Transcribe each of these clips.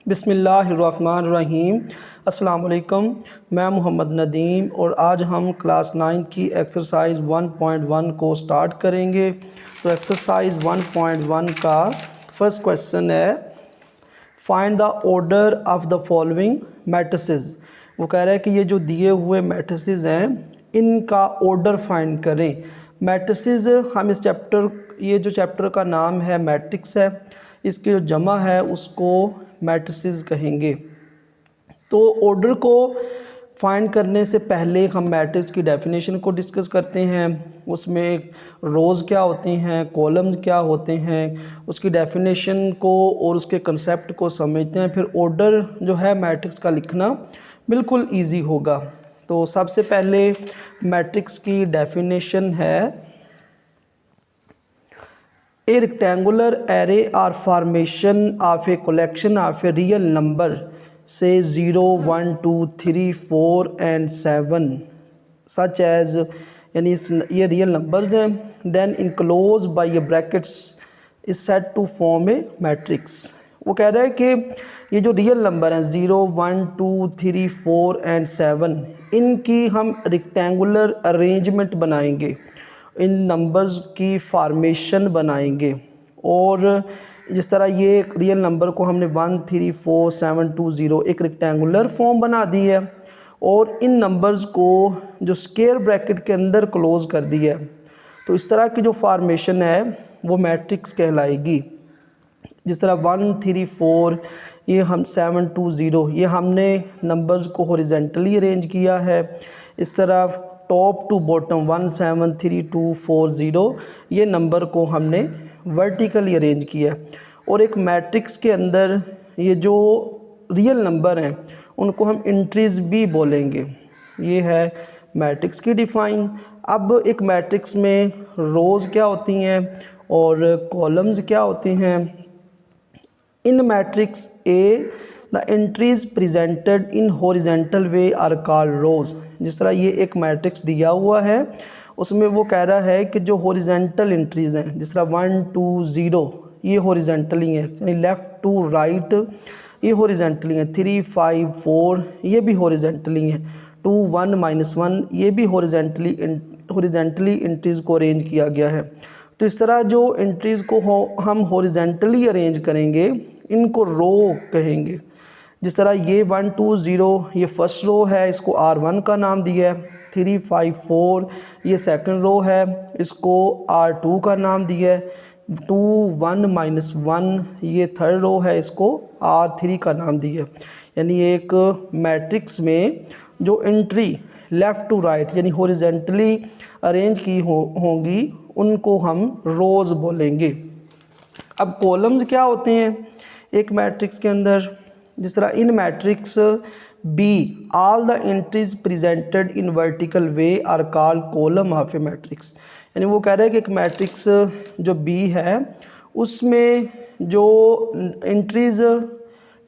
बिस्मिल्लाहिर्रहमानिर्रहीम। अस्सलाम वालेकुम। मैं मोहम्मद नदीम और आज हम क्लास 9 की एक्सरसाइज 1.1 को स्टार्ट करेंगे। तो एक्सरसाइज 1.1 का फर्स्ट क्वेश्चन है, find the order of the following matrices. वो कह रहा है कि ये जो दिए हुए मैट्रिसेस हैं इनका ऑर्डर फाइंड करें। मैट्रिसेस हम इस चैप्टर, ये जो चैप्टर का नाम है मैट्रिक्स है, इसकी जो जमा है उसको मैट्रिसेस कहेंगे। तो ऑर्डर को फाइंड करने से पहले हम मैट्रिक्स की डेफिनेशन को डिस्कस करते हैं। उसमें रोज़ क्या होती हैं, कॉलम्स क्या होते हैं, उसकी डेफिनेशन को और उसके कंसेप्ट को समझते हैं। फिर ऑर्डर जो है मैट्रिक्स का लिखना बिल्कुल इजी होगा। तो सबसे पहले मैट्रिक्स की डेफिनेशन है, a rectangular array or formation of a collection of a real number से 0, 1, 2, 3, 4 एंड 7 सच एज, यानी ये रियल नंबर्स हैं। Then enclose by a brackets is set to form a matrix. वो कह रहा है कि ये जो रियल नंबर हैं 0, 1, 2, 3, 4 एंड 7, इनकी हम रेक्टेंगुलर अरेंजमेंट बनाएंगे, इन नंबर्स की फार्मेशन बनाएंगे। और जिस तरह ये रियल नंबर को हमने 1, 3, 4, 7, 2, 0 एक रेक्टेंगुलर फॉर्म बना दी है और इन नंबर्स को जो स्क्वायर ब्रैकेट के अंदर क्लोज कर दिया है, तो इस तरह की जो फार्मेशन है वो मैट्रिक्स कहलाएगी। जिस तरह 1, 3, 4 ये हम 7, 2, 0 ये हमने नंबर्स को हॉरिजॉन्टली अरेंज किया है। इस तरह टॉप टू बॉटम 1, 7, 3, 2, 4, 0 ये नंबर को हमने वर्टिकली अरेंज किया है। और एक मैट्रिक्स के अंदर ये जो रियल नंबर हैं उनको हम एंट्रीज भी बोलेंगे। ये है मैट्रिक्स की डिफ़ाइन। अब एक मैट्रिक्स में रोज़ क्या होती हैं और कॉलम्स क्या होती हैं। In matrix A the entries presented in horizontal way are called rows. जिस तरह ये एक मैट्रिक्स दिया हुआ है उसमें वो कह रहा है कि जो हॉरिजॉन्टल एंट्रीज हैं, जिस तरह 1, 2, 0 ये हॉरिजॉन्टली हैं, यानी लेफ़्ट टू राइट ये हॉरिजॉन्टली हैं। 3, 5, 4 ये भी हॉरिजॉन्टली हैं। 2, 1, -1 ये भी हॉरिजॉन्टली एंट्रीज़ को अरेंज किया गया है। तो इस तरह जो एंट्रीज़ को हम हॉरिजॉन्टली अरेंज करेंगे इनको रो कहेंगे। जिस तरह ये 1, 2, 0 ये फर्स्ट रो है, इसको R1 का नाम दिया है। 3, 5, 4 ये सेकंड रो है, इसको R2 का नाम दिया है। 2, 1, -1 ये थर्ड रो है, इसको R3 का नाम दिया है। यानी एक मैट्रिक्स में जो एंट्री लेफ़्ट टू राइट यानी हॉरिजॉन्टली अरेंज की होंगी उनको हम रोज़ बोलेंगे। अब कॉलम्स क्या होते हैं एक मैट्रिक्स के अंदर। जिस तरह in matrix B all the entries presented in vertical way are called column of a matrix. यानी वो कह रहे हैं कि एक मैट्रिक्स जो बी है उसमें जो एंट्रीज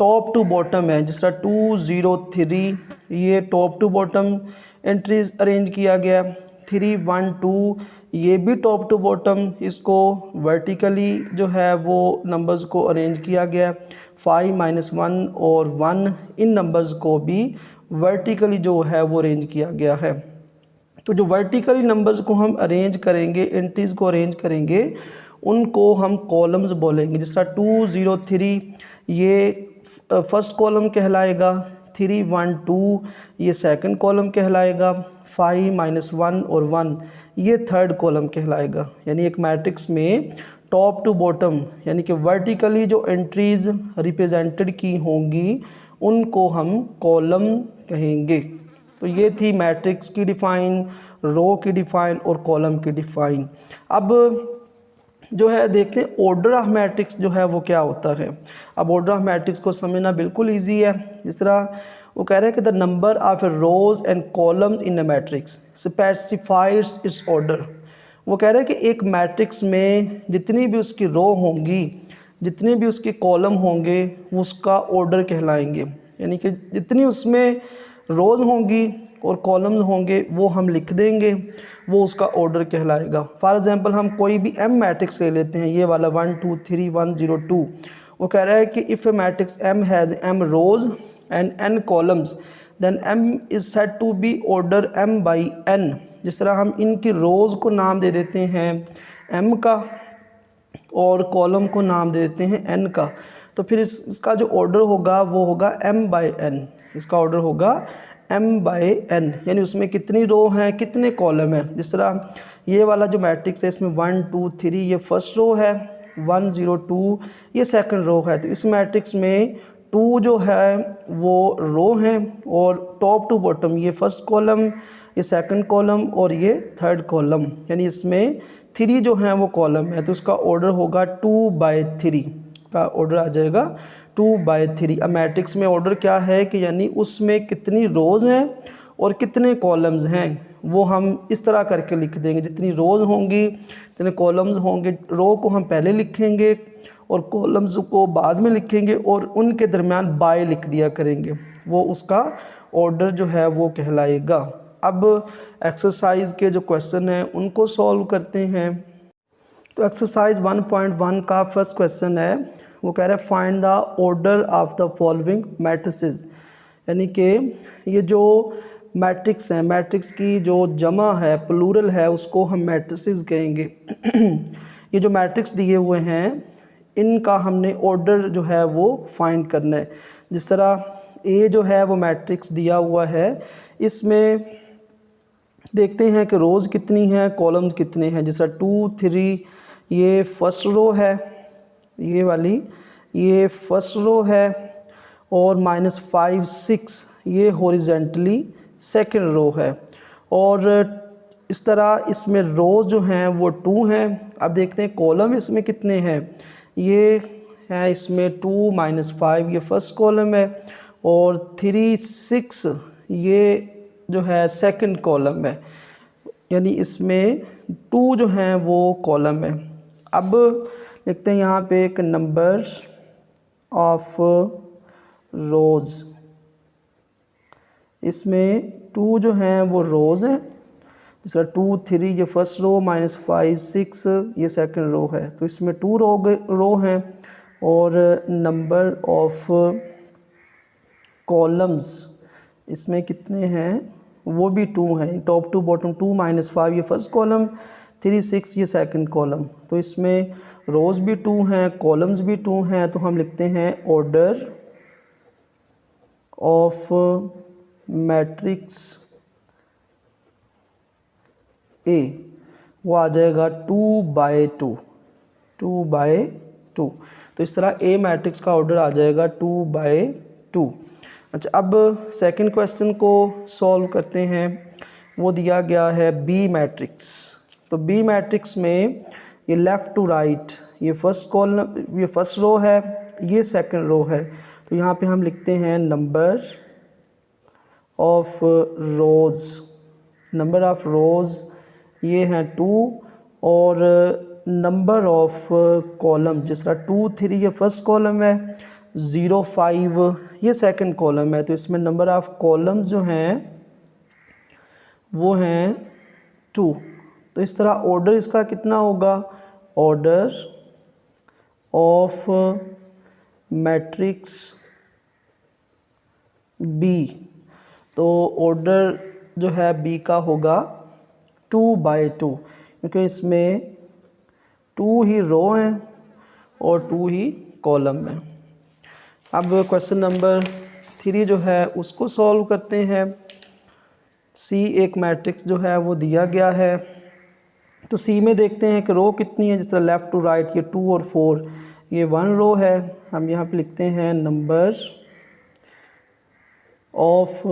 टॉप टू बॉटम है, जिस तरह 2, 0, 3 ये top to bottom entries arrange किया गया। 3, 1, 2 ये भी टॉप टू बॉटम इसको वर्टिकली जो है वो नंबर्स को अरेंज किया गया। 5, -1 और 1 इन नंबर्स को भी वर्टिकली जो है वो अरेंज किया गया है। तो जो वर्टिकली नंबर्स को हम अरेंज करेंगे, एंट्रीज़ को अरेंज करेंगे, उनको हम कॉलम्स बोलेंगे। जिस तरह 2, 0, 3 ये फर्स्ट कॉलम कहलाएगा। 3, 1, 2 ये सेकंड कॉलम कहलाएगा। 5, -1 और 1 ये थर्ड कॉलम कहलाएगा। यानी एक मैट्रिक्स में टॉप टू बॉटम यानी कि वर्टिकली जो एंट्रीज़ रिप्रेजेंटेड की होंगी उनको हम कॉलम कहेंगे। तो ये थी मैट्रिक्स की डिफ़ाइन, रो की डिफ़ाइन और कॉलम की डिफ़ाइन। अब जो है देखते हैं ऑर्डर ऑफ मैट्रिक्स जो है वो क्या होता है। अब ऑर्डर ऑफ मैट्रिक्स को समझना बिल्कुल ईजी है। जिस तरह वो कह रहे हैं कि the number of a rows and columns in a matrix specifies its order. वो कह रहे हैं कि एक मैट्रिक्स में जितनी भी उसकी रो होंगी, जितने भी उसके कॉलम होंगे वो उसका ऑर्डर कहलाएंगे। यानी कि जितनी उसमें रोज़ होंगी और कॉलम्स होंगे वो हम लिख देंगे, वो उसका ऑर्डर कहलाएगा। फॉर एग्ज़ाम्पल हम कोई भी एम मैट्रिक्स ले लेते हैं, ये वाला 1, 2, 3, 1, 0, 2, वो कह रहा है कि if a matrix M has M rows and N columns then M is said to be order M by N। जिस तरह हम इनकी रोज़ को नाम दे देते हैं M का और कॉलम को नाम दे देते हैं N का, तो फिर इसका जो ऑर्डर होगा वो होगा M बाई N। इसका ऑर्डर होगा M बाई N, यानी उसमें कितनी रो हैं कितने कॉलम हैं। जिस तरह ये वाला जो मैट्रिक्स है इसमें 1 2 3 ये फर्स्ट रो है, 1 0 2 ये सेकंड रो है। तो इस मैट्रिक्स में 2 जो है वो रो हैं और टॉप टू बॉटम ये फर्स्ट कॉलम, ये सेकंड कॉलम और ये थर्ड कॉलम, यानी इसमें 3 जो हैं वो कॉलम है। तो उसका ऑर्डर होगा 2 बाई 3, का ऑर्डर आ जाएगा 2 बाई 3। अब मैट्रिक्स में ऑर्डर क्या है कि यानी उसमें कितनी रोज़ हैं और कितने कॉलम्स हैं वो हम इस तरह करके लिख देंगे। जितनी रोज़ होंगी जितने कॉलम्स होंगे, रो को हम पहले लिखेंगे और कॉलम्स को बाद में लिखेंगे और उनके दरमियान बाय लिख दिया करेंगे, वो उसका ऑर्डर जो है वो कहलाएगा। अब एक्सरसाइज के जो क्वेश्चन हैं उनको सॉल्व करते हैं। तो एक्सरसाइज 1.1 का फर्स्ट क्वेश्चन है, वो कह रहा है find the order of the following matrices, यानी कि ये जो मैट्रिक्स हैं, मैट्रिक्स की जो जमा है प्लूरल है उसको हम मैट्रिसेस कहेंगे। ये जो मैट्रिक्स दिए हुए हैं इनका हमने ऑर्डर जो है वो फाइंड करना है। जिस तरह ए जो है वो मैट्रिक्स दिया हुआ है, इसमें देखते हैं कि रोज़ कितनी हैं कॉलम्स कितने हैं। जैसा 2 3 ये फर्स्ट रो है, ये वाली ये फर्स्ट रो है और -5 6 ये हॉरिजेंटली सेकंड रो है। और इस तरह इसमें रोज़ जो हैं वो 2 हैं। अब देखते हैं कॉलम इसमें कितने हैं, ये है इसमें 2 -5 ये फर्स्ट कॉलम है और 3 6 ये जो है सेकंड कॉलम है, यानी इसमें 2 जो हैं वो कॉलम है। अब लिखते हैं यहाँ पे एक नंबर ऑफ रोज़, इसमें 2 जो हैं वो रोज़ हैं। जैसा 2 3 ये फर्स्ट रो, -5 6 ये सेकंड रो है, तो इसमें 2 रो हैं और नंबर ऑफ कॉलम्स इसमें कितने हैं वो भी 2 हैं। टॉप टू बॉटम 2 -5 ये फर्स्ट कॉलम, 3 6 ये सेकंड कॉलम, तो इसमें रोज़ भी 2 हैं कॉलम्स भी 2 हैं। तो हम लिखते हैं ऑर्डर ऑफ मैट्रिक्स ए, वो आ जाएगा 2 बाई 2, 2 बाई 2। तो इस तरह ए मैट्रिक्स का ऑर्डर आ जाएगा 2 बाई 2। अच्छा, अब सेकंड क्वेश्चन को सॉल्व करते हैं। वो दिया गया है बी मैट्रिक्स। तो बी मैट्रिक्स में ये लेफ़्ट टू राइट ये फर्स्ट कॉलम ये फर्स्ट रो है, ये सेकंड रो है। तो यहाँ पे हम लिखते हैं number of rows, number of rows ये हैं 2 और नंबर ऑफ कॉलम जिस तरह 2 3 ये फर्स्ट कॉलम है, 0 5 ये सेकंड कॉलम है। तो इसमें नंबर ऑफ कॉलम्स जो हैं वो हैं 2। तो इस तरह ऑर्डर इसका कितना होगा, ऑर्डर ऑफ मैट्रिक्स बी, तो ऑर्डर जो है बी का होगा 2 बाई 2, क्योंकि इसमें 2 ही रो हैं और 2 ही कॉलम हैं। अब क्वेश्चन नंबर 3 जो है उसको सॉल्व करते हैं। सी एक मैट्रिक्स जो है वो दिया गया है, तो सी में देखते हैं कि रो कितनी है। जिस तरह लेफ़्ट टू राइट ये 2 और 4 ये 1 रो है। हम यहाँ पे लिखते हैं नंबर ऑफ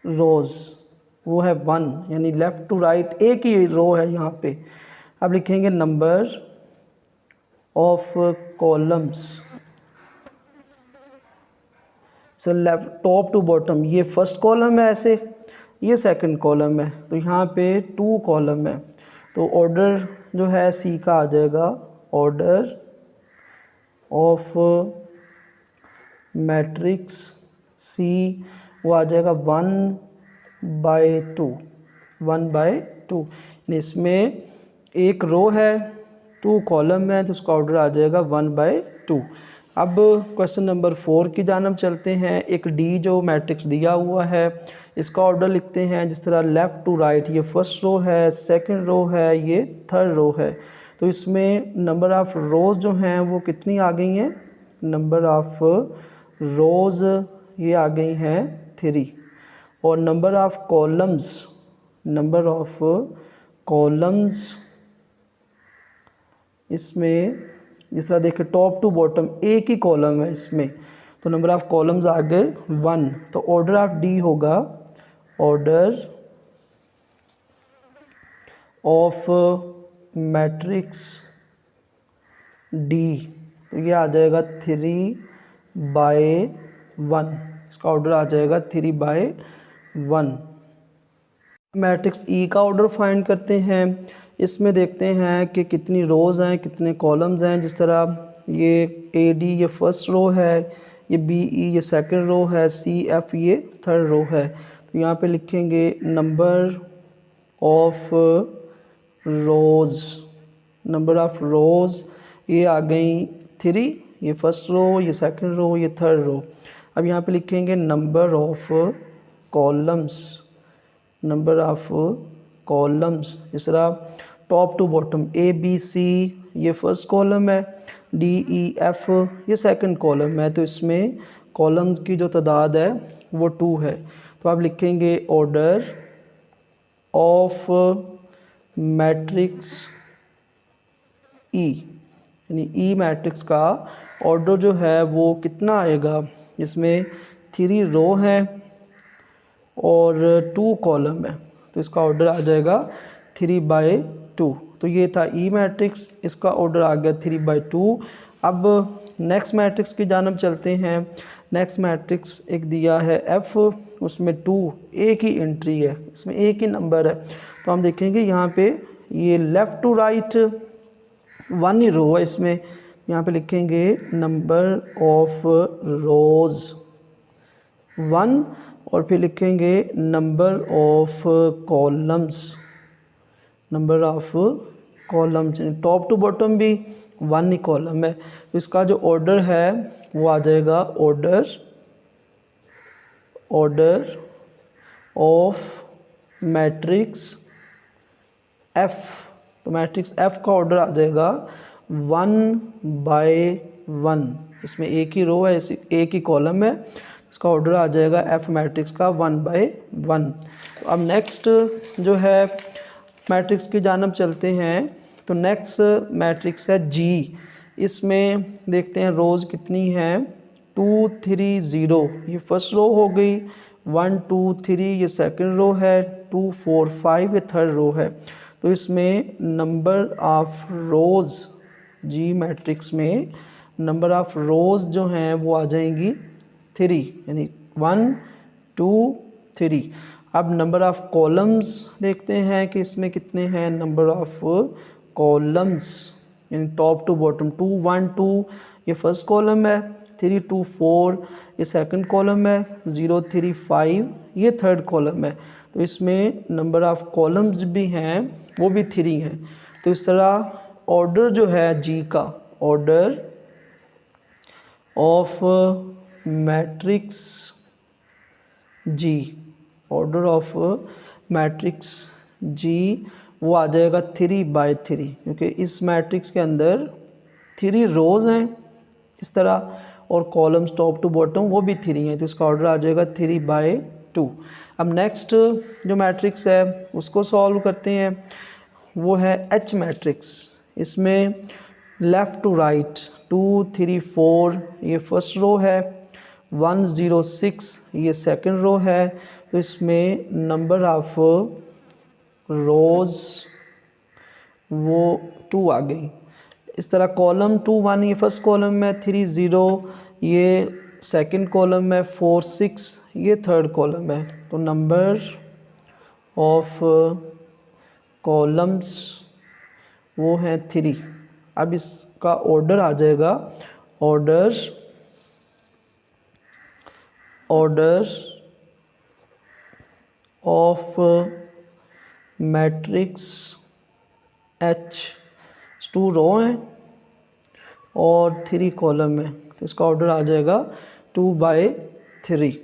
रोज़ वो है 1, यानी लेफ़्ट टू राइट एक ही रो है यहाँ पे। अब लिखेंगे number of columns, so left top to bottom ये फर्स्ट कॉलम है ऐसे, ये सेकंड कॉलम है, तो यहाँ पे 2 कॉलम है। तो ऑर्डर जो है सी का आ जाएगा ऑर्डर ऑफ मैट्रिक्स सी, वो आ जाएगा 1 बाई 2, 1 बाई 2। इसमें एक रो है 2 कॉलम है तो उसका ऑर्डर आ जाएगा 1/2। अब क्वेश्चन नंबर 4 की जानब चलते हैं। एक डी जो मैट्रिक्स दिया हुआ है, इसका ऑर्डर लिखते हैं जिस तरह लेफ़्ट टू राइट। ये फर्स्ट रो है, सेकंड रो है, ये थर्ड रो है। तो इसमें नंबर ऑफ़ रोज़ जो हैं वो कितनी आ गई हैं? नंबर ऑफ़ रोज़ ये आ गई हैं 3। और नंबर ऑफ़ कॉलम्स इसमें जिस तरह देखें टॉप टू बॉटम एक ही कॉलम है इसमें, तो नंबर ऑफ़ कॉलम्स आ गए 1। तो ऑर्डर ऑफ डी होगा ऑर्डर ऑफ मैट्रिक्स डी, तो ये आ जाएगा 3/1। इसका ऑर्डर आ जाएगा 3/1। मैट्रिक्स ई का ऑर्डर फाइंड करते हैं। इसमें देखते हैं कि कितनी रोज़ हैं, कितने कॉलम्स हैं। जिस तरह ये ए डी ये फर्स्ट रो है, ये बी ई ये सेकंड रो है, सी एफ ये थर्ड रो है। तो यहाँ पे लिखेंगे number of rows, number of rows ये आ गई 3, ये फर्स्ट रो, ये सेकंड रो, ये थर्ड रो। अब यहाँ पे लिखेंगे number of columns, number of columns जिस तरह top to bottom A B C ये फर्स्ट कॉलम है, डी ई एफ ये सेकंड कॉलम है। तो इसमें कॉलम्स की जो तादाद है वो 2 है। तो आप लिखेंगे ऑर्डर ऑफ मैट्रिक्स ई, यानी ई मैट्रिक्स का ऑर्डर जो है वो कितना आएगा? इसमें 3 रो हैं और 2 कॉलम है, तो इसका ऑर्डर आ जाएगा 3/2। तो ये था ई मैट्रिक्स, इसका ऑर्डर आ गया 3/2। अब नेक्स्ट मैट्रिक्स की जानब चलते हैं। नेक्स्ट मैट्रिक्स एक दिया है एफ, उसमें 2 एक ही एंट्री है, इसमें एक ही नंबर है। तो हम देखेंगे यहाँ पे ये लेफ़्ट टू राइट 1 ही रो है इसमें। यहाँ पे लिखेंगे नंबर ऑफ रोज़ 1 और फिर लिखेंगे number of columns, number of columns top to bottom भी 1 ही कॉलम है। तो इसका जो ऑर्डर है वो आ जाएगा ऑर्डर ऑफ मैट्रिक्स एफ। तो मैट्रिक्स एफ का ऑर्डर आ जाएगा 1/1। इसमें एक ही रो है, एक ही कॉलम है, इसका ऑर्डर आ जाएगा एफ मैट्रिक्स का 1/1। तो अब नेक्स्ट जो है मैट्रिक्स की जानब चलते हैं। तो नेक्स्ट मैट्रिक्स है जी। इसमें देखते हैं रोज़ कितनी हैं, 2 3 0 ये फर्स्ट रो हो गई, 1 2 3 ये सेकंड रो है, 2 4 5 ये थर्ड रो है। तो इसमें नंबर ऑफ रोज़ जी मैट्रिक्स में नंबर ऑफ रोज़ जो हैं वो आ जाएंगी 3, यानी 1 2 3। अब नंबर ऑफ़ कॉलम्स देखते हैं कि इसमें कितने हैं। नंबर ऑफ़ कॉलम्स यानी टॉप टू बॉटम 2 1 2 ये फर्स्ट कॉलम है, 3 2 4 ये सेकंड कॉलम है, 0 3 5 ये थर्ड कॉलम है। तो इसमें नंबर ऑफ़ कॉलम्स भी हैं वो भी 3 हैं। तो इस तरह ऑर्डर जो है जी का, order of matrix G, order of matrix G वो आ जाएगा 3/3, क्योंकि इस मैट्रिक्स के अंदर 3 रोज़ हैं इस तरह और कॉलम्स टॉप टू बॉटम वो भी 3 हैं। तो इसका ऑर्डर आ जाएगा 3/2। अब नेक्स्ट जो मैट्रिक्स है उसको सॉल्व करते हैं, वो है एच मैट्रिक्स। इसमें लेफ़्ट टू राइट 2 3 4 ये फर्स्ट रो है, 1 0 6 ये सेकंड रो है। तो इसमें नंबर ऑफ रोज़ वो 2 आ गई। इस तरह कॉलम 2 1 ये फर्स्ट कॉलम में, 3 0 ये सेकंड कॉलम में, 4 6 ये थर्ड कॉलम है। तो नंबर ऑफ कॉलम्स वो हैं 3। अब इसका ऑर्डर आ जाएगा ऑर्डर ऑफ मैट्रिक्स एच। 2 रो हैं और 3 कॉलम है, तो इसका ऑर्डर आ जाएगा 2/3।